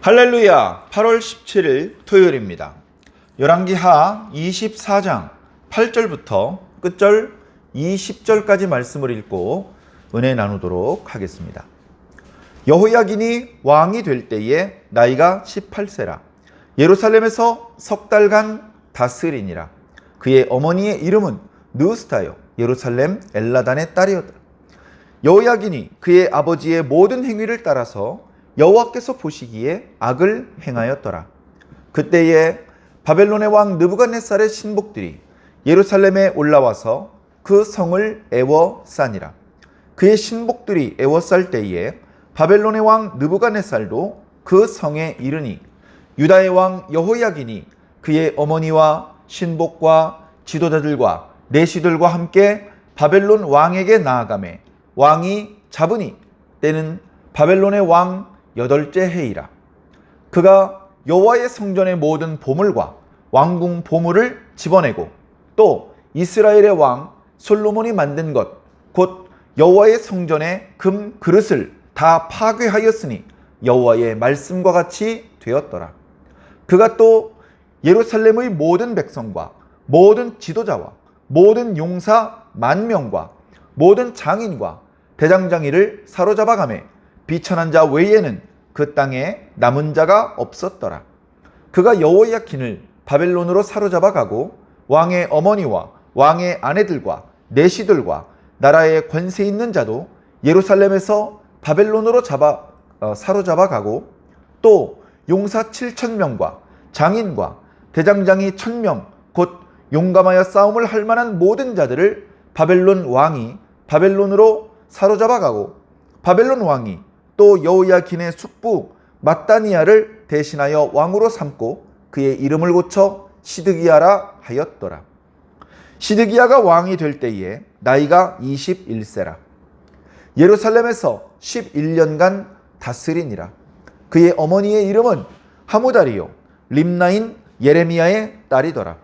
할렐루야. 8월 17일 토요일입니다. 열왕기하 24장 8절부터 끝절 20절까지 말씀을 읽고 은혜 나누도록 하겠습니다. 여호야긴이 왕이 될 때에 나이가 18세라. 예루살렘에서 석 달간 다스리니라. 그의 어머니의 이름은 느스타요 예루살렘 엘라단의 딸이었다. 여호야긴이 그의 아버지의 모든 행위를 따라서 여호와께서 보시기에 악을 행하였더라. 그때에 바벨론의 왕 느부갓네살의 신복들이 예루살렘에 올라와서 그 성을 애워싸니라. 그의 신복들이 애워쌀 때에 바벨론의 왕 느부갓네살도 그 성에 이르니 유다의 왕 여호야긴이 그의 어머니와 신복과 지도자들과 내시들과 함께 바벨론 왕에게 나아가매 왕이 잡으니 때는 바벨론의 왕 8째 해이라. 그가 여호와의 성전의 모든 보물과 왕궁 보물을 집어내고 또 이스라엘의 왕 솔로몬이 만든 것 곧 여호와의 성전의 금 그릇을 다 파괴하였으니 여호와의 말씀과 같이 되었더라. 그가 또 예루살렘의 모든 백성과 모든 지도자와 모든 용사 10,000명과 모든 장인과 대장장이를 사로잡아가매 비천한 자 외에는 그 땅에 남은 자가 없었더라. 그가 여호야킨을 바벨론으로 사로잡아 가고 왕의 어머니와 왕의 아내들과 내시들과 나라의 권세 있는 자도 예루살렘에서 바벨론으로 사로잡아 가고 또 용사 7,000명과 장인과 대장장이 1,000명 곧 용감하여 싸움을 할 만한 모든 자들을 바벨론 왕이 바벨론으로 사로잡아 가고 바벨론 왕이 또 여호야긴의 숙부 matthaniah를 대신하여 왕으로 삼고 그의 이름을 고쳐 시드기야라 하였더라. 시드기야가 왕이 될 때에 나이가 21세라. 예루살렘에서 11년간 다스리니라. 그의 어머니의 이름은 하무다리요 림나인 예레미야의 딸이더라.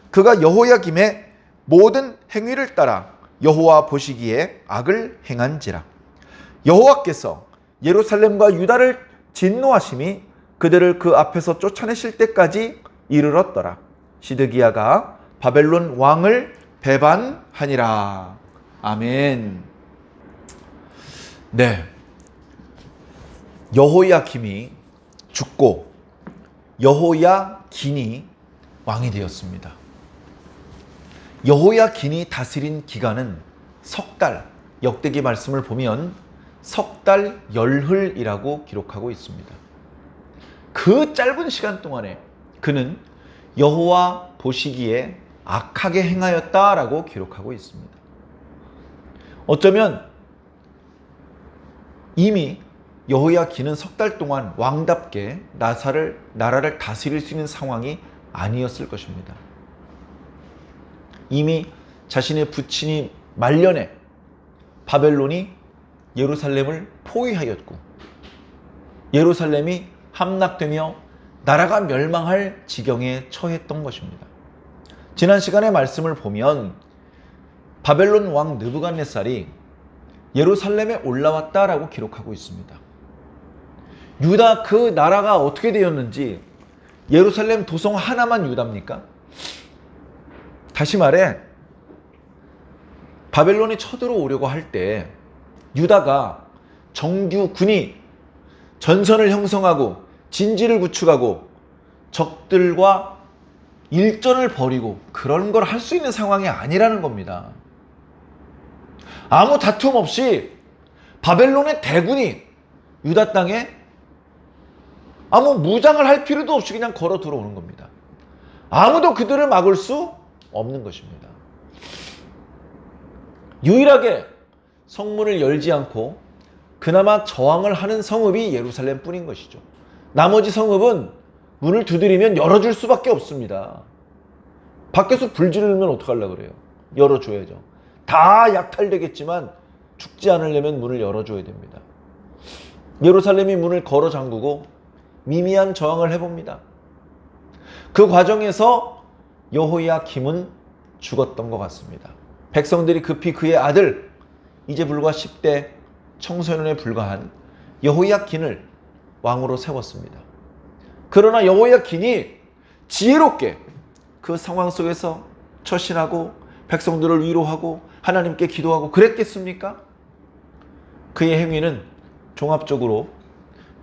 그가 여호야김의 모든 행위를 따라 여호와 보시기에 악을 행한지라. 여호와께서 예루살렘과 유다를 진노하심이 그들을 그 앞에서 쫓아내실 때까지 이르렀더라. 시드기야가 바벨론 왕을 배반하니라. 아멘. 네, 여호야김이 죽고 여호야긴이 왕이 되었습니다. 여호야긴이 다스린 기간은 석 달, 역대기 말씀을 보면 석 달 열흘이라고 기록하고 있습니다. 그 짧은 시간 동안에 그는 여호와 보시기에 악하게 행하였다라고 기록하고 있습니다. 어쩌면 이미 여호야긴은 석 달 동안 왕답게 나라를 다스릴 수 있는 상황이 아니었을 것입니다. 이미 자신의 부친이 말년에 바벨론이 예루살렘을 포위하였고 예루살렘이 함락되며 나라가 멸망할 지경에 처했던 것입니다. 지난 시간의 말씀을 보면 바벨론 왕 느부갓네살이 예루살렘에 올라왔다라고 기록하고 있습니다. 유다 그 나라가 어떻게 되었는지 예루살렘 도성 하나만 유다입니까? 다시 말해 바벨론이 쳐들어오려고 할 때 유다가 정규군이 전선을 형성하고 진지를 구축하고 적들과 일전을 벌이고 그런 걸 할 수 있는 상황이 아니라는 겁니다. 아무 다툼 없이 바벨론의 대군이 유다 땅에 아무 무장을 할 필요도 없이 그냥 걸어 들어오는 겁니다. 아무도 그들을 막을 수 없는 것입니다. 유일하게 성문을 열지 않고 그나마 저항을 하는 성읍이 예루살렘 뿐인 것이죠. 나머지 성읍은 문을 두드리면 열어줄 수밖에 없습니다. 밖에서 불 지르면 어떡하려고 그래요? 열어줘야죠. 다 약탈되겠지만 죽지 않으려면 문을 열어줘야 됩니다. 예루살렘이 문을 걸어 잠그고 미미한 저항을 해봅니다. 그 과정에서 여호야김은 죽었던 것 같습니다. 백성들이 급히 그의 아들 이제 불과 10대 청소년에 불과한 여호야긴을 왕으로 세웠습니다. 그러나 여호야킨이 지혜롭게 그 상황 속에서 처신하고 백성들을 위로하고 하나님께 기도하고 그랬겠습니까? 그의 행위는 종합적으로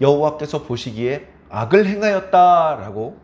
여호와께서 보시기에 악을 행하였다라고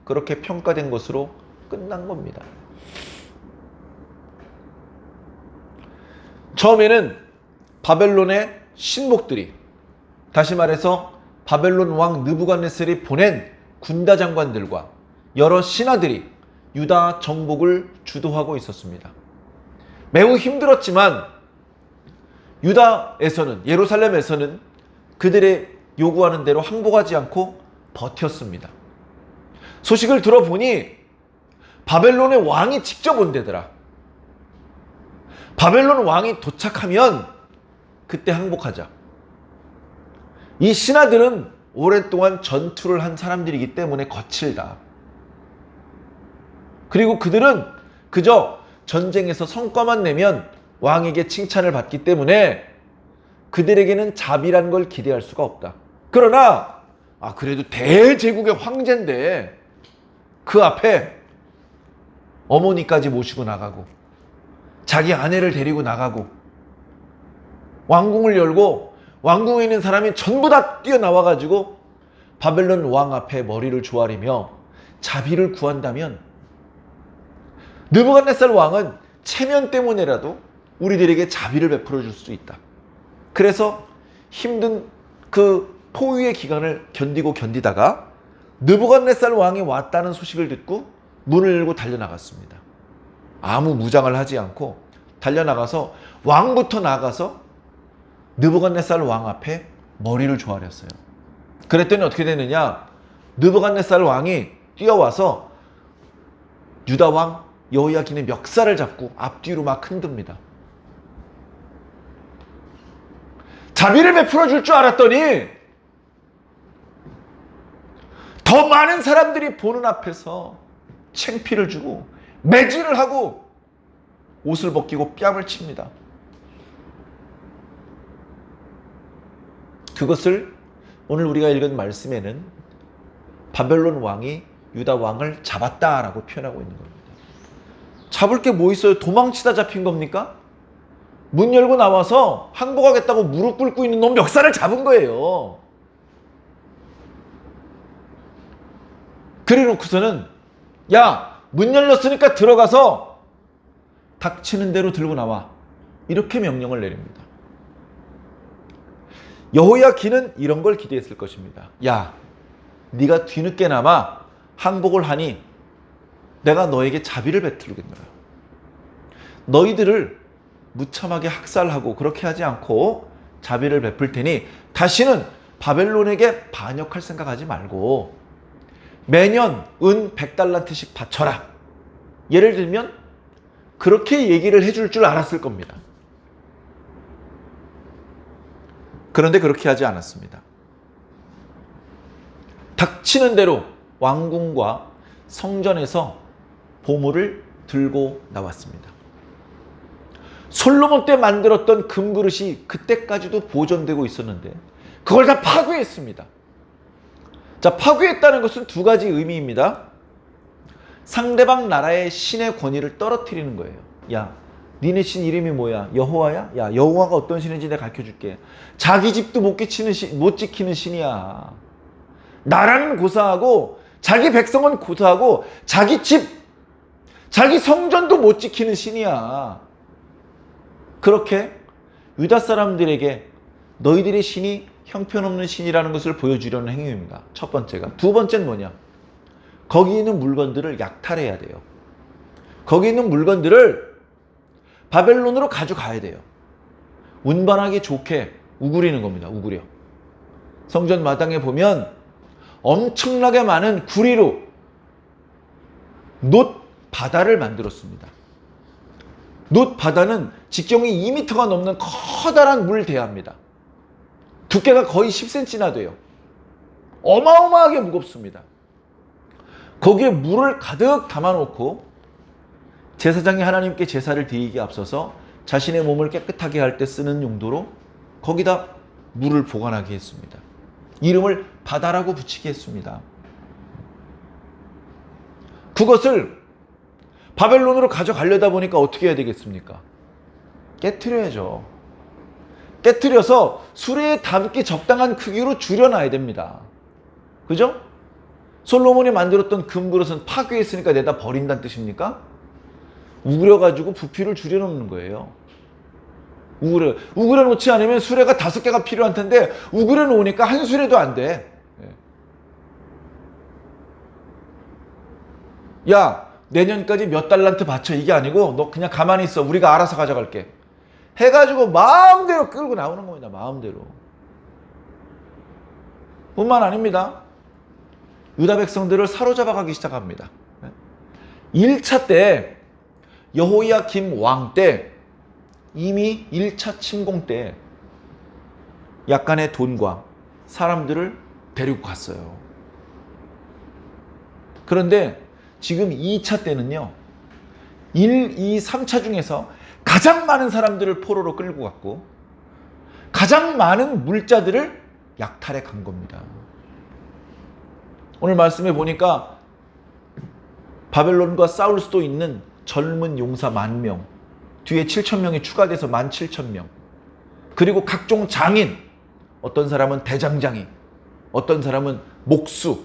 그렇게 평가된 것으로 끝난 겁니다. 처음에는 바벨론의 신복들이, 다시 말해서 바벨론 왕 느부갓네살이 보낸 군다 장관들과 여러 신하들이 유다 정복을 주도하고 있었습니다. 매우 힘들었지만 유다에서는, 예루살렘에서는 그들의 요구하는 대로 항복하지 않고 버텼습니다. 소식을 들어보니 바벨론의 왕이 직접 온대더라. 바벨론 왕이 도착하면 그때 항복하자. 이 신하들은 오랫동안 전투를 한 사람들이기 때문에 거칠다. 그리고 그들은 그저 전쟁에서 성과만 내면 왕에게 칭찬을 받기 때문에 그들에게는 자비란 걸 기대할 수가 없다. 그러나 그래도 대제국의 황제인데 그 앞에 어머니까지 모시고 나가고 자기 아내를 데리고 나가고 왕궁을 열고 왕궁에 있는 사람이 전부 다 뛰어나와가지고 바벨론 왕 앞에 머리를 조아리며 자비를 구한다면 느부갓네살 왕은 체면 때문에라도 우리들에게 자비를 베풀어 줄 수 있다. 그래서 힘든 그 포위의 기간을 견디다가 느부갓네살 왕이 왔다는 소식을 듣고 문을 열고 달려나갔습니다. 아무 무장을 하지 않고 달려나가서 왕부터 나가서 느부갓네살 왕 앞에 머리를 조아렸어요. 그랬더니 어떻게 됐느냐? 느부갓네살 왕이 뛰어와서 유다 왕 여호야긴의 멱살을 잡고 앞뒤로 막 흔듭니다. 자비를 베풀어 줄 줄 알았더니 더 많은 사람들이 보는 앞에서 창피를 주고 매질을 하고 옷을 벗기고 뺨을 칩니다. 그것을 오늘 우리가 읽은 말씀에는 바벨론 왕이 유다 왕을 잡았다라고 표현하고 있는 겁니다. 잡을 게 뭐 있어요? 도망치다 잡힌 겁니까? 문 열고 나와서 항복하겠다고 무릎 꿇고 있는 놈 멱살을 잡은 거예요. 그래 놓고서는 야, 문 열렸으니까 들어가서 닥치는 대로 들고 나와. 이렇게 명령을 내립니다. 여호야긴은 이런 걸 기대했을 것입니다. 야, 네가 뒤늦게나마 항복을 하니 내가 너에게 자비를 베풀겠노라. 너희들을 무참하게 학살하고 그렇게 하지 않고 자비를 베풀 테니 다시는 바벨론에게 반역할 생각하지 말고 매년 은 100달란트씩 바쳐라. 예를 들면 그렇게 얘기를 해줄 줄 알았을 겁니다. 그런데 그렇게 하지 않았습니다. 닥치는 대로 왕궁과 성전에서 보물을 들고 나왔습니다. 솔로몬 때 만들었던 금그릇이 그때까지도 보존되고 있었는데 그걸 다 파괴했습니다. 자, 파괴했다는 것은 두 가지 의미입니다. 상대방 나라의 신의 권위를 떨어뜨리는 거예요. 야, 니네 신 이름이 뭐야? 여호와야? 야, 여호와가 어떤 신인지 내가 가르쳐줄게. 자기 집도 못 지키는 신이야. 나라는 고사하고 자기 백성은 고사하고 자기 집, 자기 성전도 못 지키는 신이야. 그렇게 유다 사람들에게 너희들의 신이 형편없는 신이라는 것을 보여주려는 행위입니다. 첫 번째가. 두 번째는 뭐냐? 거기 있는 물건들을 약탈해야 돼요. 거기 있는 물건들을 바벨론으로 가져가야 돼요. 운반하기 좋게 우구리는 겁니다. 우구려. 성전 마당에 보면 엄청나게 많은 구리로 놋 바다를 만들었습니다. 놋 바다는 직경이 2m가 넘는 커다란 물대야입니다. 두께가 거의 10cm나 돼요. 어마어마하게 무겁습니다. 거기에 물을 가득 담아놓고 제사장이 하나님께 제사를 드리기에 앞서서 자신의 몸을 깨끗하게 할 때 쓰는 용도로 거기다 물을 보관하게 했습니다. 이름을 바다라고 붙이게 했습니다. 그것을 바벨론으로 가져가려다 보니까 어떻게 해야 되겠습니까? 깨트려야죠. 깨트려서 수레에 담기 적당한 크기로 줄여놔야 됩니다. 그죠? 솔로몬이 만들었던 금그릇은 파괴했으니까 내다 버린다는 뜻입니까? 우그려가지고 부피를 줄여놓는 거예요. 우그려 놓지 않으면 수레가 5개가 필요한 텐데 우그려 놓으니까 한 수레도 안 돼. 야, 내년까지 몇 달란트 바쳐, 이게 아니고 너 그냥 가만히 있어, 우리가 알아서 가져갈게 해가지고 마음대로 끌고 나오는 겁니다. 마음대로. 뿐만 아닙니다. 유다 백성들을 사로잡아 가기 시작합니다. 1차 때, 여호야김 왕 때, 이미 1차 침공 때 약간의 돈과 사람들을 데리고 갔어요. 그런데 지금 2차 때는요, 1, 2, 3차 중에서 가장 많은 사람들을 포로로 끌고 갔고 가장 많은 물자들을 약탈해 간 겁니다. 오늘 말씀에 보니까 바벨론과 싸울 수도 있는 젊은 용사 10,000명, 뒤에 7,000명이 추가돼서 17,000명, 그리고 각종 장인, 어떤 사람은 대장장이, 어떤 사람은 목수,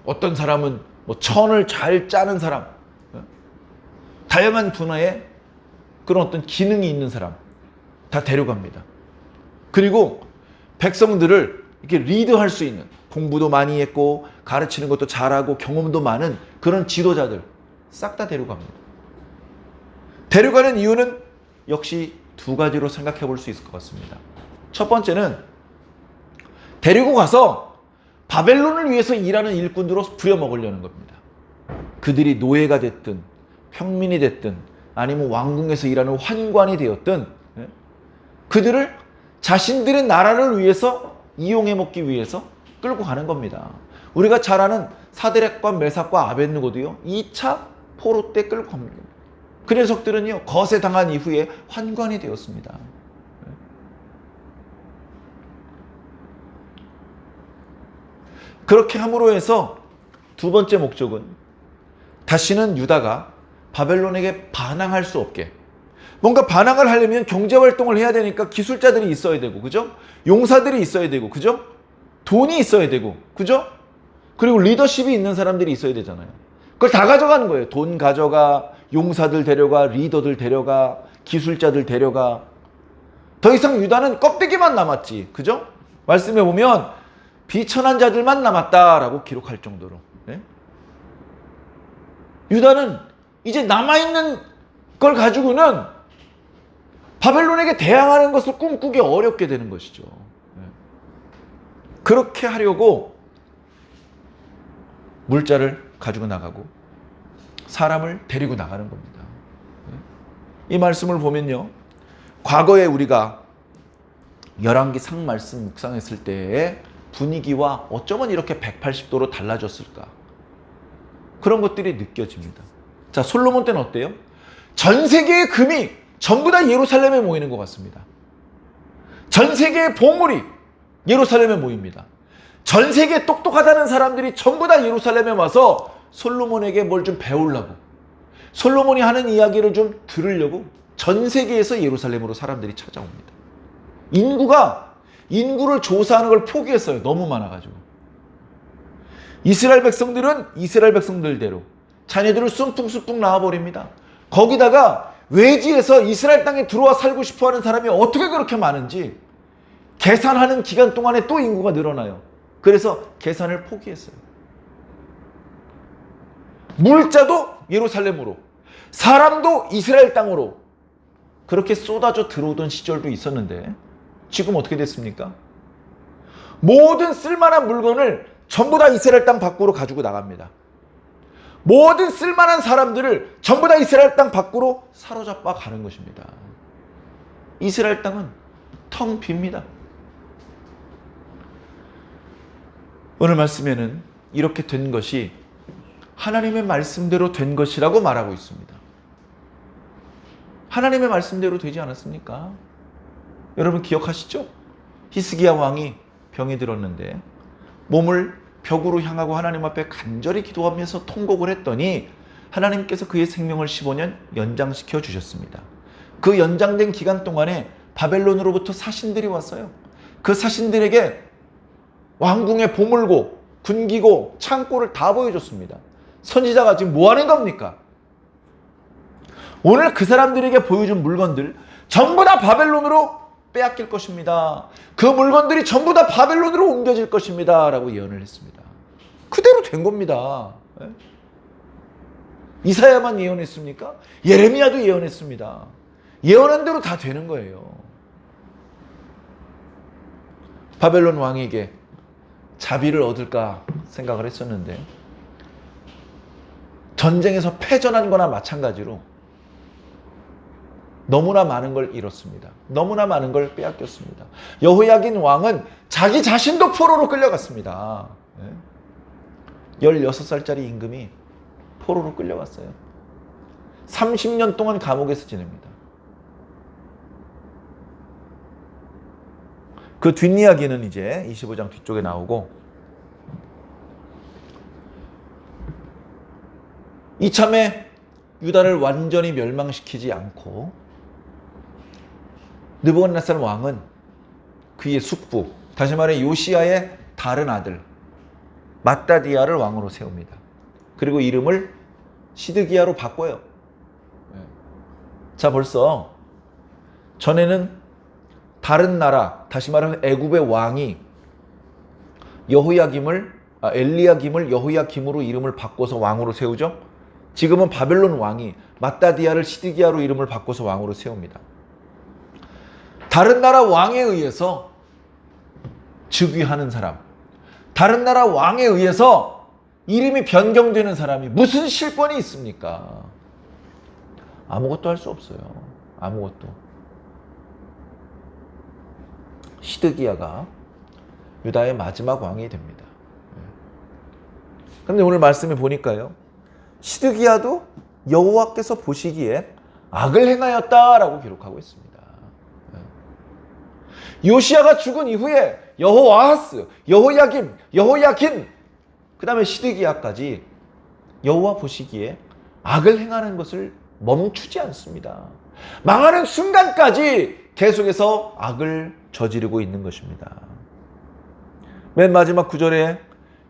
어떤 사람은 천을 잘 짜는 사람, 다양한 분야의 그런 어떤 기능이 있는 사람 다 데려갑니다. 그리고 백성들을 이렇게 리드할 수 있는, 공부도 많이 했고 가르치는 것도 잘하고 경험도 많은 그런 지도자들 싹 다 데려갑니다. 데려가는 이유는 역시 2가지로 생각해 볼 수 있을 것 같습니다. 첫 번째는 데리고 가서 바벨론을 위해서 일하는 일꾼으로 부려먹으려는 겁니다. 그들이 노예가 됐든 평민이 됐든 아니면 왕궁에서 일하는 환관이 되었든 그들을 자신들의 나라를 위해서 이용해 먹기 위해서 끌고 가는 겁니다. 우리가 잘 아는 사드락과 메삭과 아벳느고도요, 2차 포로 때 끌고 갑니다. 그 녀석들은요, 거세당한 이후에 환관이 되었습니다. 그렇게 함으로 해서 2번째 목적은 다시는 유다가 바벨론에게 반항할 수 없게, 뭔가 반항을 하려면 경제활동을 해야 되니까 기술자들이 있어야 되고, 그죠? 용사들이 있어야 되고, 그죠? 돈이 있어야 되고, 그죠? 그리고 리더십이 있는 사람들이 있어야 되잖아요. 그걸 다 가져가는 거예요. 돈 가져가, 용사들 데려가, 리더들 데려가, 기술자들 데려가. 더 이상 유다는 껍데기만 남았지, 그죠? 말씀해 보면 비천한 자들만 남았다라고 기록할 정도로. 네? 유다는 이제 남아있는 걸 가지고는 바벨론에게 대항하는 것을 꿈꾸기 어렵게 되는 것이죠. 그렇게 하려고 물자를 가지고 나가고 사람을 데리고 나가는 겁니다. 이 말씀을 보면요, 과거에 우리가 열왕기 상 말씀 묵상했을 때의 분위기와 어쩌면 이렇게 180도로 달라졌을까, 그런 것들이 느껴집니다. 자, 솔로몬 때는 어때요? 전 세계의 금이 전부 다 예루살렘에 모이는 것 같습니다. 전 세계의 보물이 예루살렘에 모입니다. 전 세계에 똑똑하다는 사람들이 전부 다 예루살렘에 와서 솔로몬에게 뭘 좀 배우려고, 솔로몬이 하는 이야기를 좀 들으려고 전 세계에서 예루살렘으로 사람들이 찾아옵니다. 인구를 조사하는 걸 포기했어요. 너무 많아가지고. 이스라엘 백성들은 이스라엘 백성들대로 자녀들을 숭퉁숭퉁 낳아버립니다. 거기다가 외지에서 이스라엘 땅에 들어와 살고 싶어하는 사람이 어떻게 그렇게 많은지 계산하는 기간 동안에 또 인구가 늘어나요. 그래서 계산을 포기했어요. 물자도 예루살렘으로, 사람도 이스라엘 땅으로 그렇게 쏟아져 들어오던 시절도 있었는데 지금 어떻게 됐습니까? 모든 쓸만한 물건을 전부 다 이스라엘 땅 밖으로 가지고 나갑니다. 모든 쓸만한 사람들을 전부 다 이스라엘 땅 밖으로 사로잡아 가는 것입니다. 이스라엘 땅은 텅 빕니다. 오늘 말씀에는 이렇게 된 것이 하나님의 말씀대로 된 것이라고 말하고 있습니다. 하나님의 말씀대로 되지 않았습니까? 여러분 기억하시죠? 히스기야 왕이 병이 들었는데 몸을 벽으로 향하고 하나님 앞에 간절히 기도하면서 통곡을 했더니 하나님께서 그의 생명을 15년 연장시켜 주셨습니다. 그 연장된 기간 동안에 바벨론으로부터 사신들이 왔어요. 그 사신들에게 왕궁의 보물고 군기고 창고를 다 보여줬습니다. 선지자가 지금 뭐 하는 겁니까? 오늘 그 사람들에게 보여준 물건들 전부 다 바벨론으로 빼앗길 것입니다. 그 물건들이 전부 다 바벨론으로 옮겨질 것입니다. 라고 예언을 했습니다. 그대로 된 겁니다. 이사야만 예언했습니까? 예레미야도 예언했습니다. 예언한 대로 다 되는 거예요. 바벨론 왕에게 자비를 얻을까 생각을 했었는데 전쟁에서 패전한 거나 마찬가지로 너무나 많은 걸 잃었습니다. 너무나 많은 걸 빼앗겼습니다. 여호야긴 왕은 자기 자신도 포로로 끌려갔습니다. 16살짜리 임금이 포로로 끌려갔어요. 30년 동안 감옥에서 지냅니다. 그 뒷이야기는 이제 25장 뒤쪽에 나오고 이참에 유다를 완전히 멸망시키지 않고 느부갓네살 왕은 그의 숙부, 다시 말해 요시야의 다른 아들 맏다디아를 왕으로 세웁니다. 그리고 이름을 시드기야로 바꿔요. 자, 벌써 전에는 다른 나라, 다시 말하면 애굽의 왕이 엘리야김을 여호야김으로 이름을 바꿔서 왕으로 세우죠. 지금은 바벨론 왕이 맏다디아를 시드기야로 이름을 바꿔서 왕으로 세웁니다. 다른 나라 왕에 의해서 즉위하는 사람, 다른 나라 왕에 의해서 이름이 변경되는 사람이 무슨 실권이 있습니까? 아무것도 할 수 없어요. 아무것도. 시드기야가 유다의 마지막 왕이 됩니다. 그런데 오늘 말씀에 보니까요, 시드기야도 여호와께서 보시기에 악을 행하였다라고 기록하고 있습니다. 요시야가 죽은 이후에 여호아하스, 여호야김, 여호야킨, 그 다음에 시드기야까지 여호와 보시기에 악을 행하는 것을 멈추지 않습니다. 망하는 순간까지 계속해서 악을 저지르고 있는 것입니다. 맨 마지막 구절에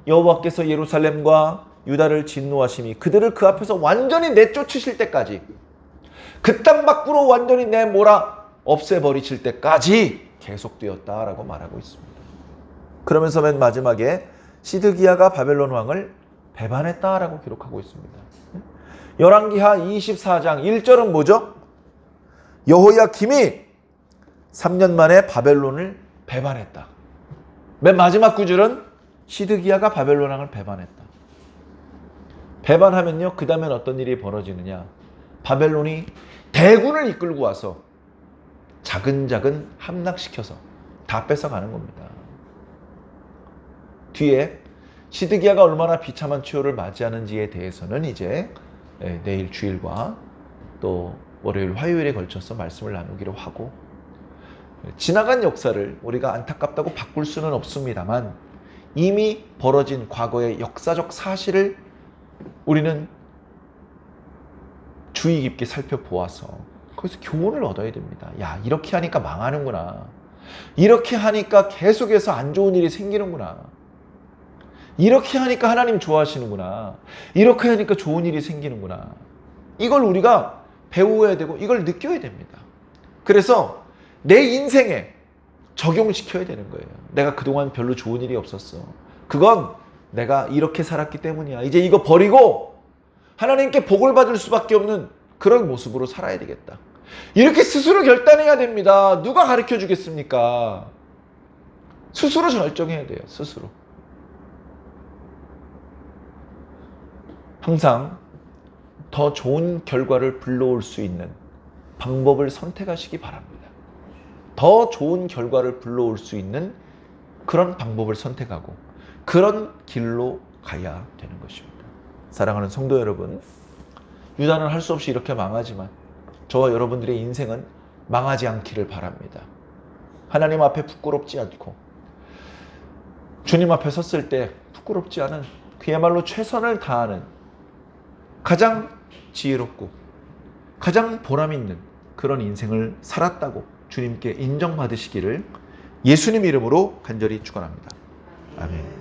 여호와께서 예루살렘과 유다를 진노하심이 그들을 그 앞에서 완전히 내쫓으실 때까지, 그 땅 밖으로 완전히 내몰아 없애버리실 때까지 계속되었다라고 말하고 있습니다. 그러면서 맨 마지막에 시드기야가 바벨론 왕을 배반했다라고 기록하고 있습니다. 열왕기하 24장 1절은 뭐죠? 여호야김이 3년 만에 바벨론을 배반했다. 맨 마지막 구절은 시드기야가 바벨론 왕을 배반했다. 배반하면요, 그 다음엔 어떤 일이 벌어지느냐? 바벨론이 대군을 이끌고 와서 자근자근 함락시켜서 다 뺏어가는 겁니다. 뒤에 시드기야가 얼마나 비참한 추요를 맞이하는지에 대해서는 이제 내일 주일과 또 월요일, 화요일에 걸쳐서 말씀을 나누기로 하고, 지나간 역사를 우리가 안타깝다고 바꿀 수는 없습니다만 이미 벌어진 과거의 역사적 사실을 우리는 주의 깊게 살펴보아서 거기서 교훈을 얻어야 됩니다. 야, 이렇게 하니까 망하는구나. 이렇게 하니까 계속해서 안 좋은 일이 생기는구나. 이렇게 하니까 하나님 좋아하시는구나. 이렇게 하니까 좋은 일이 생기는구나. 이걸 우리가 배워야 되고 이걸 느껴야 됩니다. 그래서 내 인생에 적용시켜야 되는 거예요. 내가 그동안 별로 좋은 일이 없었어. 그건 내가 이렇게 살았기 때문이야. 이제 이거 버리고 하나님께 복을 받을 수밖에 없는 그런 모습으로 살아야 되겠다. 이렇게 스스로 결단해야 됩니다. 누가 가르쳐 주겠습니까? 스스로 결정해야 돼요. 스스로. 항상 더 좋은 결과를 불러올 수 있는 방법을 선택하시기 바랍니다. 더 좋은 결과를 불러올 수 있는 그런 방법을 선택하고 그런 길로 가야 되는 것입니다. 사랑하는 성도 여러분, 유다는 할 수 없이 이렇게 망하지만 저와 여러분들의 인생은 망하지 않기를 바랍니다. 하나님 앞에 부끄럽지 않고 주님 앞에 섰을 때 부끄럽지 않은, 그야말로 최선을 다하는 가장 지혜롭고 가장 보람 있는 그런 인생을 살았다고 주님께 인정받으시기를 예수님 이름으로 간절히 축원합니다. 아멘.